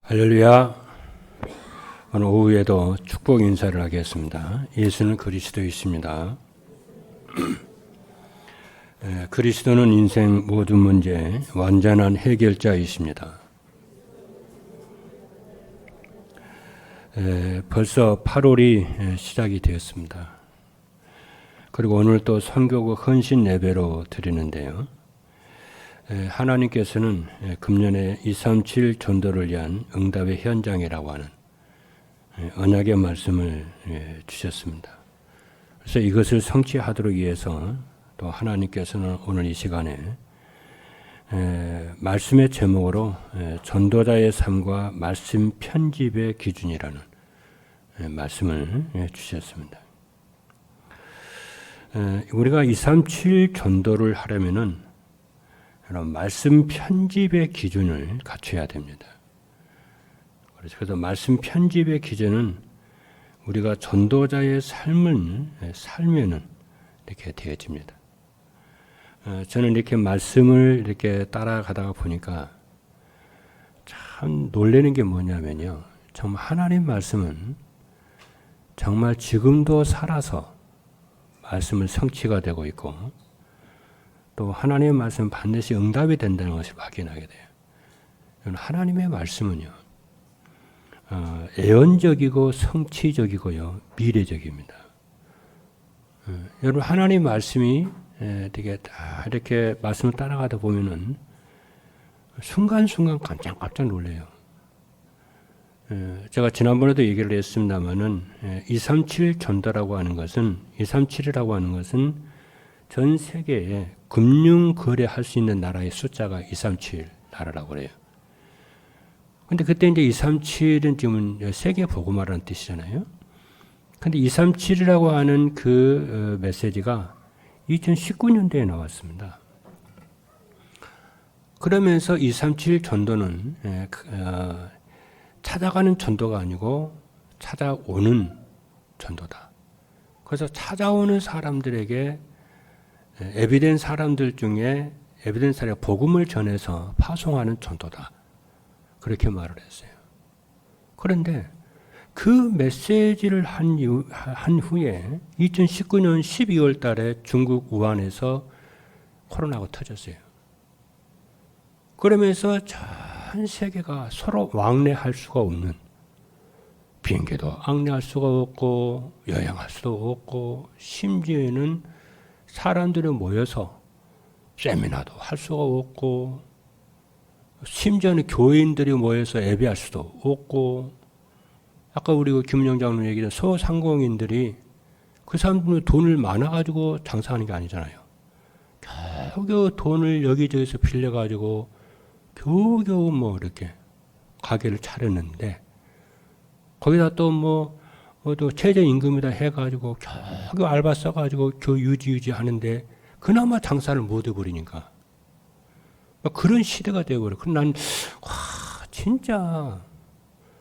할렐루야. 오늘 오후에도 축복 인사를 하겠습니다. 예수는 그리스도이십니다. 그리스도는 인생 모든 문제 완전한 해결자이십니다. 벌써 8월이 시작이 되었습니다. 그리고 오늘 또 선교국 헌신 예배로 드리는데요. 하나님께서는 금년에 237 전도를 위한 응답의 현장이라고 하는 언약의 말씀을 주셨습니다. 그래서 이것을 성취하도록 위해서 또 하나님께서는 오늘 이 시간에 말씀의 제목으로 전도자의 삶과 말씀 편집의 기준이라는 말씀을 주셨습니다. 우리가 237 전도를 하려면은 말씀 편집의 기준을 갖춰야 됩니다. 그래서 말씀 편집의 기준은 우리가 전도자의 삶을 살면은 이렇게 되어집니다. 저는 이렇게 말씀을 이렇게 따라가다가 보니까 참 놀라는 게 뭐냐면요. 정말 하나님 말씀은 정말 지금도 살아서 말씀을 성취가 되고 있고 또 하나님의 말씀은 반드시 응답이 된다는 것을 확인하게 돼요. 하나님의 말씀은요. 예언적이고 성취적이고요. 미래적입니다. 여러분 하나님 말씀이 되게 다 이렇게 말씀을 따라가다 보면은 순간순간 깜짝깜짝 놀래요. 제가 지난번에도 얘기를 했습니다마는 237 전도라고 하는 것은 237이라고 하는 것은 전 세계에 금융 거래할 수 있는 나라의 숫자가 237 나라라고 그래요. 근데 그때 이제 237은 지금 세계 복음화라는 뜻이잖아요. 근데 237이라고 하는 그 메시지가 2019년도에 나왔습니다. 그러면서 237 전도는 찾아가는 전도가 아니고 찾아오는 전도다. 그래서 찾아오는 사람들에게 에비덴 사람들 중에 에비덴 사람의 복음을 전해서 파송하는 전도다. 그렇게 말을 했어요. 그런데 그 메시지를 한 후에 2019년 12월 달에 중국 우한에서 코로나가 터졌어요. 그러면서 전 세계가 서로 왕래할 수가 없는 비행기도 왕래할 수가 없고 여행할 수도 없고 심지어는 사람들이 모여서 세미나도 할 수가 없고 심지어는 교인들이 모여서 예배할 수도 없고 아까 우리 김은영 장로님 얘기한 소상공인들이 그 사람들은 돈을 많아가지고 장사하는 게 아니잖아요. 겨우겨우 돈을 여기저기서 빌려가지고 겨우겨우 뭐 이렇게 가게를 차렸는데 거기다 또 또 최저임금이다 해가지고 겨우 알바 써가지고 유지 하는데 그나마 장사를 못 해버리니까 그런 시대가 되어버려. 그럼 난 진짜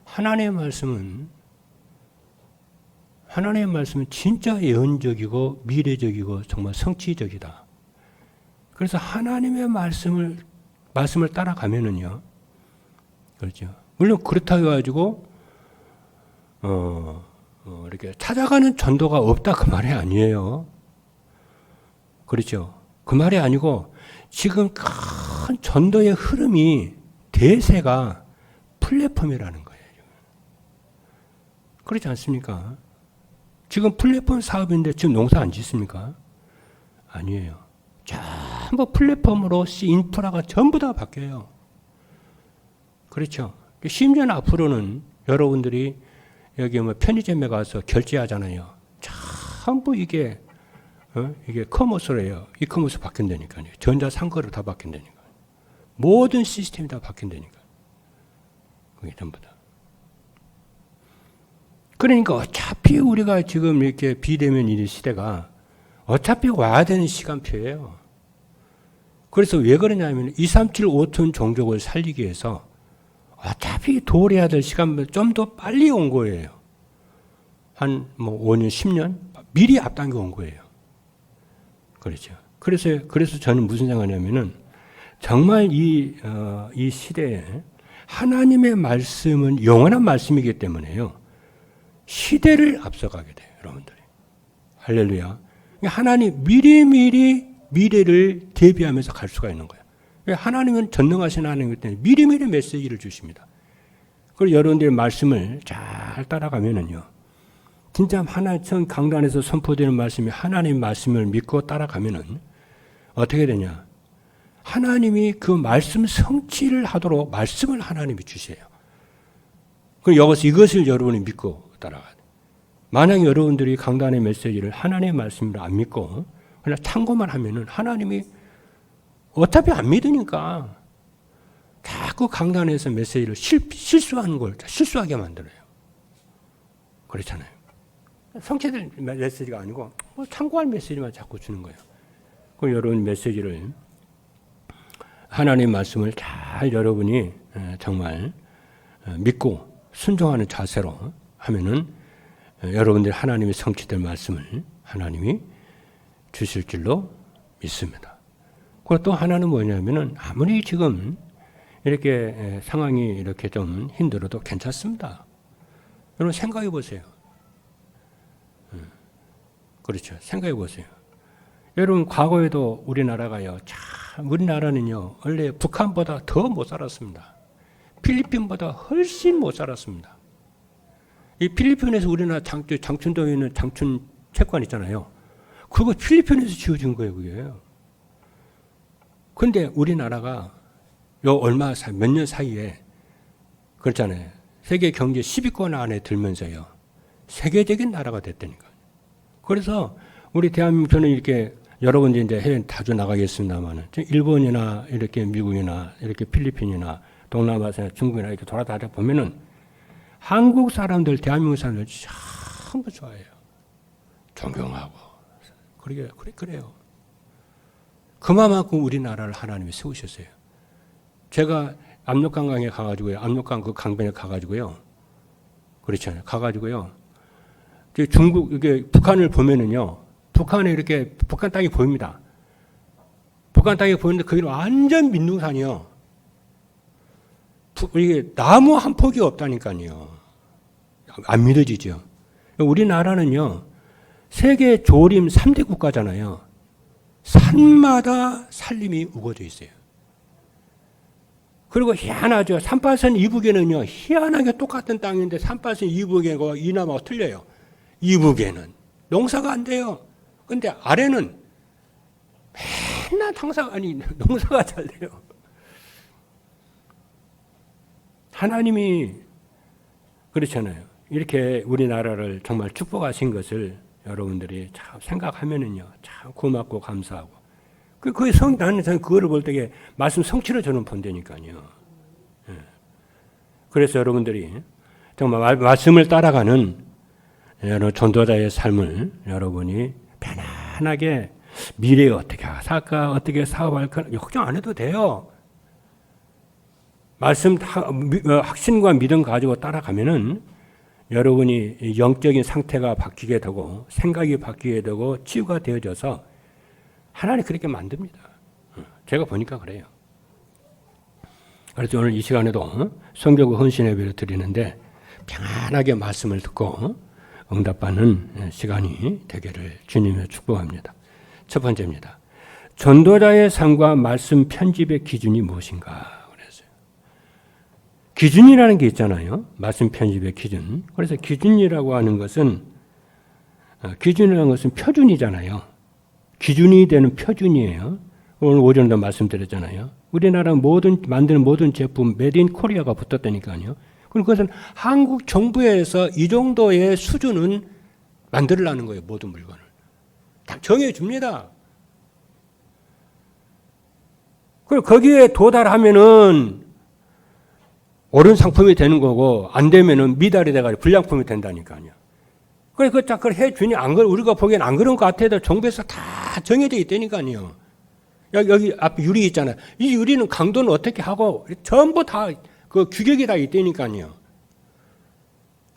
하나님의 말씀은 진짜 예언적이고 미래적이고 정말 성취적이다. 그래서 하나님의 말씀을 따라가면은요. 그렇죠. 물론 그렇다고 해가지고 이렇게 찾아가는 전도가 없다 그 말이 아니에요. 그렇죠. 그 말이 아니고 지금 큰 전도의 흐름이 대세가 플랫폼이라는 거예요. 그렇지 않습니까? 지금 플랫폼 사업인데 지금 농사 안 짓습니까? 아니에요. 전부 플랫폼으로 인프라가 전부 다 바뀌어요. 그렇죠. 심지어는 앞으로는 여러분들이 여기 편의점에 가서 결제하잖아요. 전부 이게 커머스래요. 이커머스 바뀐다니까요. 전자상거래 다 바뀐다니까요. 모든 시스템이 다 바뀐다니까요. 그게 전부 다. 그러니까 어차피 우리가 지금 이렇게 비대면 이 시대가 어차피 와야 되는 시간표예요. 그래서 왜 그러냐면 237 5톤 종족을 살리기 위해서 어차피 도래해야 될 시간보다 좀 더 빨리 온 거예요. 한 5년, 10년 미리 앞당겨 온 거예요. 그렇죠. 그래서 저는 무슨 생각하냐면은 정말 이 시대에 하나님의 말씀은 영원한 말씀이기 때문에요. 시대를 앞서가게 돼요, 여러분들이. 할렐루야. 하나님 미리미리 미래를 대비하면서 갈 수가 있는 거예요. 하나님은 전능하신 하나님이기 때문에 미리미리 메시지를 주십니다. 그리고 여러분들의 말씀을 잘 따라가면은요, 진짜 하나님 강단에서 선포되는 말씀이 하나님 말씀을 믿고 따라가면은 어떻게 되냐? 하나님이 그 말씀 성취를 하도록 말씀을 하나님이 주세요. 그럼 여기서 이것을 여러분이 믿고 따라가야 돼요. 만약 여러분들이 강단의 메시지를 하나님의 말씀으로 안 믿고 그냥 참고만 하면은 하나님이 어차피 안 믿으니까 자꾸 강단에서 메시지를 실수하는 걸 실수하게 만들어요. 그렇잖아요. 성취될 메시지가 아니고 참고할 메시지만 자꾸 주는 거예요. 그 여러분 메시지를 하나님의 말씀을 잘 여러분이 정말 믿고 순종하는 자세로 하면은 여러분들이 하나님의 성취될 말씀을 하나님이 주실 줄로 믿습니다. 그리고 또 하나는 뭐냐면은 아무리 지금 이렇게 상황이 이렇게 좀 힘들어도 괜찮습니다. 여러분 생각해 보세요. 그렇죠. 생각해 보세요. 여러분 과거에도 우리나라가요. 참 우리나라는요. 원래 북한보다 더 못 살았습니다. 필리핀보다 훨씬 못 살았습니다. 이 필리핀에서 우리나라 장춘도에 있는 장춘 채권 있잖아요. 그거 필리핀에서 지어진 거예요, 그게. 근데 우리나라가 몇 년 사이에 그렇잖아요. 세계 경제 10위권 안에 들면서요. 세계적인 나라가 됐다니까요. 그래서 우리 대한민국 저는 이렇게 여러분들 이제 해외 자주 나가겠습니다만은 일본이나 이렇게 미국이나 이렇게 필리핀이나 동남아시아나 중국이나 이렇게 돌아다니다 보면은 한국 사람들, 대한민국 사람들 참 좋아해요. 존경하고. 그래요. 그만큼 우리나라를 하나님이 세우셨어요. 제가 압록강강에 가가지고요. 압록강 그 강변에 가가지고요. 그렇잖아요. 가가지고요. 중국, 이게 북한을 보면은요. 북한에 이렇게 북한 땅이 보입니다. 북한 땅이 보이는데 거기는 완전 민둥산이요. 이게 나무 한 폭이 없다니까요. 안 믿어지죠. 우리나라는요. 세계 조림 3대 국가잖아요. 산마다 산림이 우거져 있어요. 그리고 희한하죠. 38선 이북에는요. 희한하게 똑같은 땅인데 38선 이북에가 이남하고 틀려요. 이북에는 농사가 안 돼요. 근데 아래는 맨날 농사가 잘 돼요. 하나님이 그렇잖아요. 이렇게 우리나라를 정말 축복하신 것을 여러분들이 참 생각하면은요, 참 고맙고 감사하고. 나는 그거를 볼 때에 말씀 성취를 저는 본다니까요. 그래서 여러분들이 정말 말씀을 따라가는 여러 전도자의 삶을 여러분이 편안하게 미래에 어떻게 살까, 어떻게 사업할까, 걱정 안 해도 돼요. 말씀 확신과 믿음 가지고 따라가면은 여러분이 영적인 상태가 바뀌게 되고 생각이 바뀌게 되고 치유가 되어져서 하나님 그렇게 만듭니다. 제가 보니까 그래요. 그래서 오늘 이 시간에도 성교구 헌신 예배를 드리는데 편안하게 말씀을 듣고 응답받는 시간이 되기를 주님의 축복합니다. 첫 번째입니다. 전도자의 삶과 말씀 편집의 기준이 무엇인가? 기준이라는 게 있잖아요. 말씀 편집의 기준. 그래서 기준이라고 하는 것은 표준이잖아요. 기준이 되는 표준이에요. 오늘 오전에도 말씀드렸잖아요. 우리나라 만드는 모든 제품 메드 인 코리아가 붙었다니까요. 그럼 그것은 한국 정부에서 이 정도의 수준은 만들려는 거예요. 모든 물건을. 다 정해줍니다. 그리고 거기에 도달하면은 옳은 상품이 되는 거고 안 되면은 미달이 돼가지고 불량품이 된다니까요. 그래 그걸 해주니 우리가 보기엔 안 그런 것 같아도 정부에서 다 정해져 있다니까요. 여기 앞에 유리 있잖아요. 이 유리는 강도는 어떻게 하고 전부 다 그 규격이 다 있다니까요.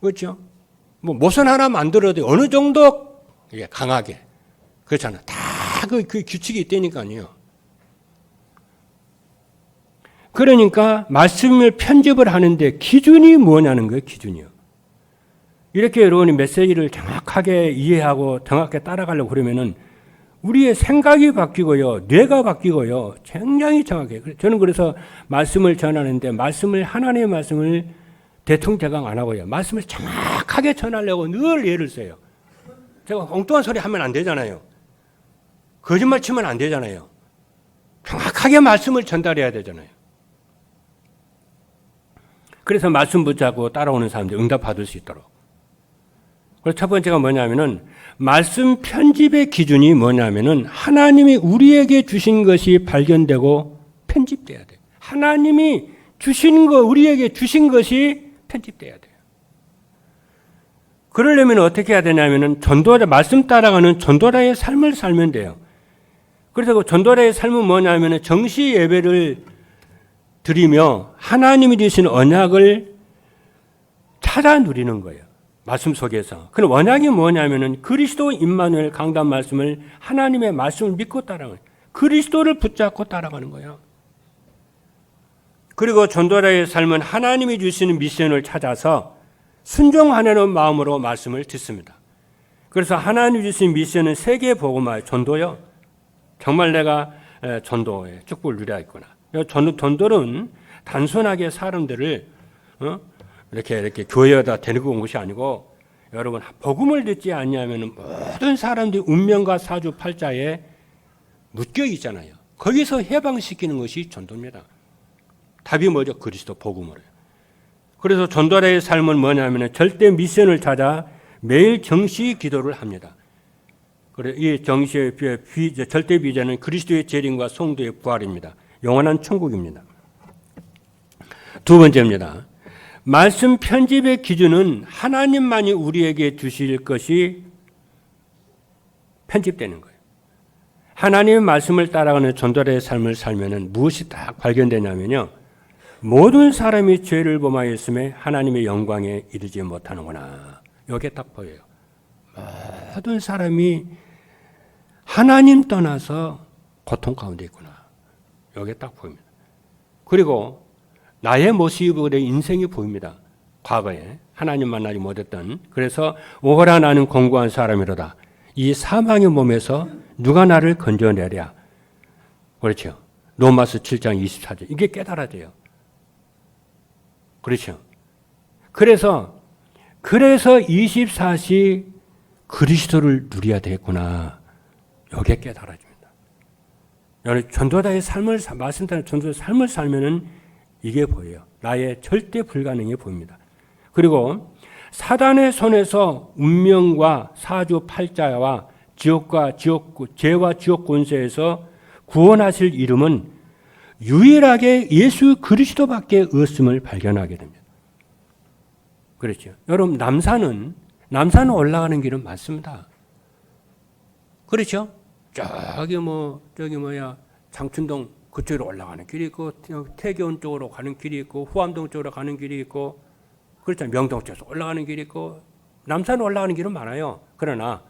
그렇죠? 뭐 모선 하나 만들어도 어느 정도 강하게 그렇잖아요. 다 그 규칙이 있다니까요. 그러니까 말씀을 편집을 하는데 기준이 뭐냐는 거예요. 기준이요. 이렇게 여러분이 메시지를 정확하게 이해하고 정확하게 따라가려고 그러면은 우리의 생각이 바뀌고요. 뇌가 바뀌고요. 굉장히 정확해요. 저는 그래서 말씀을 전하는데 하나님의 말씀을 대통대강 안 하고요. 말씀을 정확하게 전하려고 늘 예를 써요. 제가 엉뚱한 소리 하면 안 되잖아요. 거짓말 치면 안 되잖아요. 정확하게 말씀을 전달해야 되잖아요. 그래서 말씀 붙잡고 따라오는 사람들 응답 받을 수 있도록. 그래서 첫 번째가 뭐냐면은 말씀 편집의 기준이 뭐냐면은 하나님이 우리에게 주신 것이 발견되고 편집돼야 돼요. 하나님이 주신 거, 우리에게 주신 것이 편집돼야 돼요. 그러려면 어떻게 해야 되냐면은 전도자, 말씀 따라가는 전도자의 삶을 살면 돼요. 그래서 그 전도자의 삶은 뭐냐면은 정시 예배를 드리며 하나님이 주신 언약을 찾아 누리는 거예요. 말씀 속에서. 그 언약이 뭐냐면은 그리스도 임마누엘 강단 말씀을 하나님의 말씀을 믿고 따라가는 거예요. 그리스도를 붙잡고 따라가는 거예요. 그리고 전도자의 삶은 하나님이 주시는 미션을 찾아서 순종하려는 마음으로 말씀을 듣습니다. 그래서 하나님이 주신 미션은 세계 복음화의 전도요. 정말 내가 전도의 축복을 누려야 했구나. 전도는 단순하게 사람들을 이렇게 교회에다 데리고 온 것이 아니고 여러분 복음을 듣지 않냐면 모든 사람들이 운명과 사주팔자에 묶여 있잖아요. 거기서 해방시키는 것이 전도입니다. 답이 뭐죠? 그리스도 복음으로요. 그래서 전도자의 삶은 뭐냐면 절대 미션을 찾아 매일 정시 기도를 합니다. 그래 이 정시의 절대 비전은 그리스도의 재림과 성도의 부활입니다. 영원한 천국입니다. 두 번째입니다. 말씀 편집의 기준은 하나님만이 우리에게 주실 것이 편집되는 거예요. 하나님의 말씀을 따라가는 전도자의 삶을 살면은 무엇이 딱 발견되냐면요. 모든 사람이 죄를 범하였음에 하나님의 영광에 이르지 못하는구나. 이게 딱 보여요. 모든 사람이 하나님 떠나서 고통 가운데 있구나. 이게 딱 보입니다. 그리고 나의 모습으로 내 인생이 보입니다. 과거에 하나님 만나지 못했던. 그래서 오호라 나는 공고한 사람이로다. 이 사망의 몸에서 누가 나를 건져내랴. 그렇죠. 로마서 7장 24절. 이게 깨달아져요. 그렇죠. 그래서 24시 그리스도를 누려야 되겠구나. 이게 깨달아집니다. 여러분 전도자의 삶을 말씀드린 전도자의 삶을 살면은 이게 보여요. 나의 절대 불가능해 보입니다. 그리고 사단의 손에서 운명과 사주 팔자와 죄와 지옥 권세에서 구원하실 이름은 유일하게 예수 그리스도밖에 없음을 발견하게 됩니다. 그렇죠. 여러분 남산은 올라가는 길은 많습니다. 그렇죠? 저기 장춘동 그쪽으로 올라가는 길이 있고 태계원 쪽으로 가는 길이 있고 후암동 쪽으로 가는 길이 있고 그렇죠. 명동 쪽에서 올라가는 길이 있고 남산 올라가는 길은 많아요. 그러나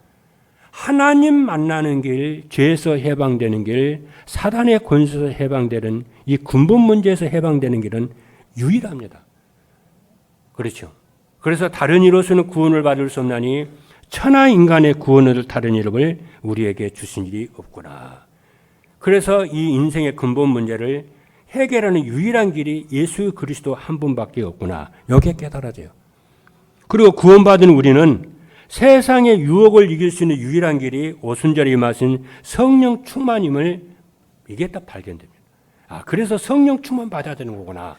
하나님 만나는 길, 죄에서 해방되는 길, 사단의 권세에서 해방되는 이 근본 문제에서 해방되는 길은 유일합니다. 그렇죠. 그래서 다른 이로서는 구원을 받을 수 없나니 천하 인간의 구원을 다른 이름을 우리에게 주신 일이 없구나. 그래서 이 인생의 근본 문제를 해결하는 유일한 길이 예수 그리스도 한 분밖에 없구나. 여기에 깨달아져요. 그리고 구원받은 우리는 세상의 유혹을 이길 수 있는 유일한 길이 오순절에 임하신 성령 충만임을 이게 딱 발견됩니다. 그래서 성령 충만 받아야 되는 거구나.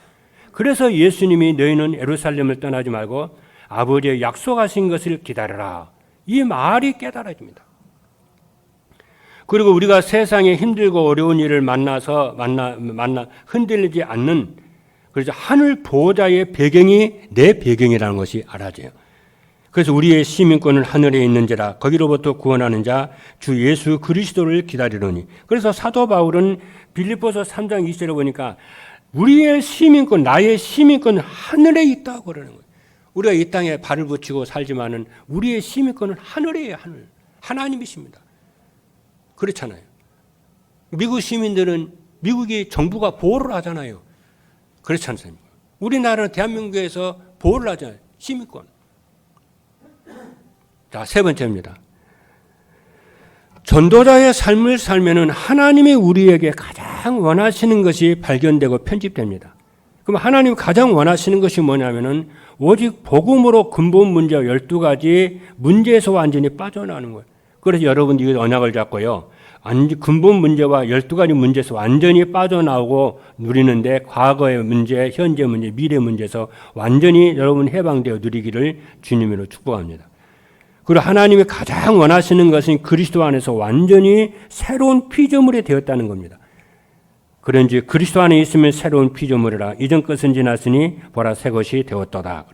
그래서 예수님이 너희는 예루살렘을 떠나지 말고 아버지의 약속하신 것을 기다려라. 이 말이 깨달아집니다. 그리고 우리가 세상에 힘들고 어려운 일을 만나 흔들리지 않는 그래서 하늘 보호자의 배경이 내 배경이라는 것이 알아져요. 그래서 우리의 시민권은 하늘에 있는지라 거기로부터 구원하는 자 주 예수 그리스도를 기다리노니. 그래서 사도 바울은 빌립보서 3장 20절에 보니까 우리의 시민권, 나의 시민권은 하늘에 있다고 그러는 거예요. 우리가 이 땅에 발을 붙이고 살지만은 우리의 시민권은 하늘이에요. 하늘. 하나님이십니다. 그렇잖아요. 미국 시민들은 미국이 정부가 보호를 하잖아요. 그렇지 않습니까? 우리나라는 대한민국에서 보호를 하잖아요. 시민권. 자, 세 번째입니다. 전도자의 삶을 살면은 하나님이 우리에게 가장 원하시는 것이 발견되고 편집됩니다. 그럼 하나님이 가장 원하시는 것이 뭐냐면은 오직 복음으로 근본 문제 12가지 문제에서 완전히 빠져나오는 거예요. 그래서 여러분들이 언약을 잡고요. 근본 문제와 12가지 문제에서 완전히 빠져나오고 누리는데 과거의 문제, 현재 문제, 미래 문제에서 완전히 여러분 해방되어 누리기를 주님으로 축복합니다. 그리고 하나님이 가장 원하시는 것은 그리스도 안에서 완전히 새로운 피조물이 되었다는 겁니다. 그런지 그리스도 안에 있으면 새로운 피조물이라 이전 것은 지났으니 보라 새 것이 되었도다.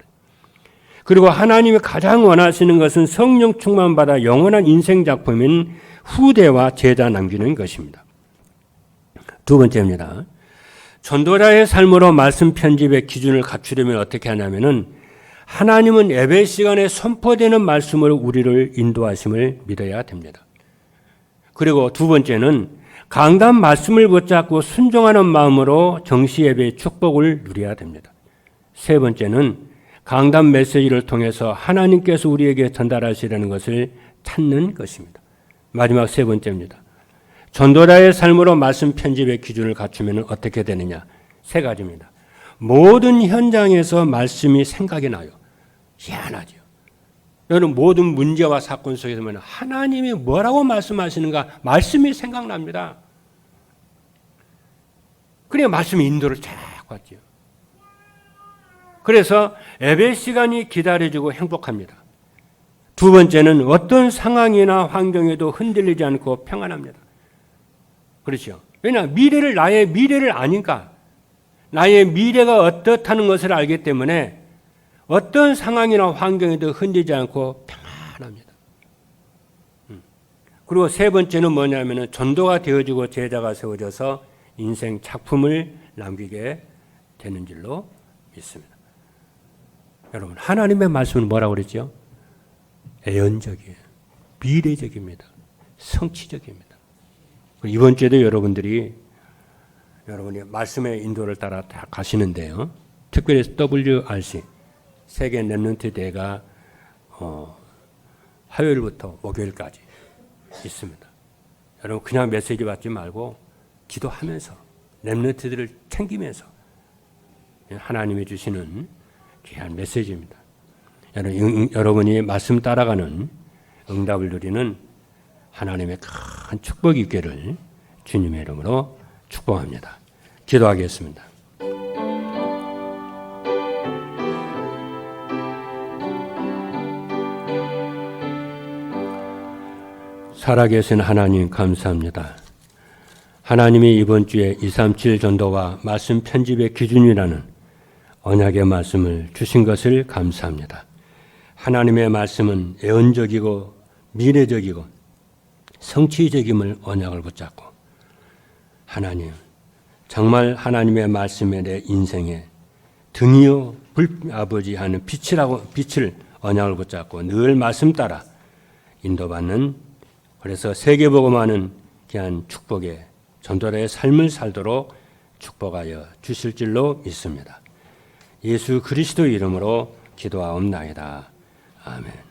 그리고 하나님이 가장 원하시는 것은 성령 충만받아 영원한 인생 작품인 후대와 제자 남기는 것입니다. 두 번째입니다. 전도자의 삶으로 말씀 편집의 기준을 갖추려면 어떻게 하냐면은 하나님은 예배 시간에 선포되는 말씀으로 우리를 인도하심을 믿어야 됩니다. 그리고 두 번째는 강단 말씀을 붙잡고 순종하는 마음으로 정시 예배의 축복을 누려야 됩니다. 세 번째는 강단 메시지를 통해서 하나님께서 우리에게 전달하시려는 것을 찾는 것입니다. 마지막 세 번째입니다. 전도자의 삶으로 말씀 편집의 기준을 갖추면 어떻게 되느냐? 세 가지입니다. 모든 현장에서 말씀이 생각이 나요. 희한하죠. 여러분 모든 문제와 사건 속에서 하나님이 뭐라고 말씀하시는가 말씀이 생각납니다. 그래야 말씀이 인도를 쫙 왔죠. 그래서 예배 시간이 기다려지고 행복합니다. 두 번째는 어떤 상황이나 환경에도 흔들리지 않고 평안합니다. 그렇죠. 왜냐 나의 미래를 아니까 나의 미래가 어떻다는 것을 알기 때문에 어떤 상황이나 환경에도 흔들리지 않고 평안합니다. 그리고 세 번째는 뭐냐면은 전도가 되어지고 제자가 세워져서 인생 작품을 남기게 되는 줄로 믿습니다. 여러분 하나님의 말씀은 뭐라고 그랬죠? 애연적이에요. 미래적입니다. 성취적입니다. 이번 주에도 여러분이 말씀의 인도를 따라 다 가시는데요. 특별히 WRC 세계 렘넌트 대회가 화요일부터 목요일까지 있습니다. 여러분 그냥 메시지 받지 말고 기도하면서 렘넌트들을 챙기면서 하나님이 주시는 귀한 메시지입니다. 여러분이 말씀 따라가는 응답을 누리는 하나님의 큰 축복이 있기를 주님의 이름으로 축복합니다. 기도하겠습니다. 살아계신 하나님 감사합니다. 하나님이 이번 주에 237 전도와 말씀 편집의 기준이라는 언약의 말씀을 주신 것을 감사합니다. 하나님의 말씀은 예언적이고 미래적이고 성취적임을 언약을 붙잡고 하나님 정말 하나님의 말씀에 내 인생에 등이요 아버지 하는 빛을 언약을 붙잡고 늘 말씀 따라 인도받는 그래서 세계복음하는 귀한 축복의 전도자의 삶을 살도록 축복하여 주실 줄로 믿습니다. 예수 그리스도 이름으로 기도하옵나이다. 아멘.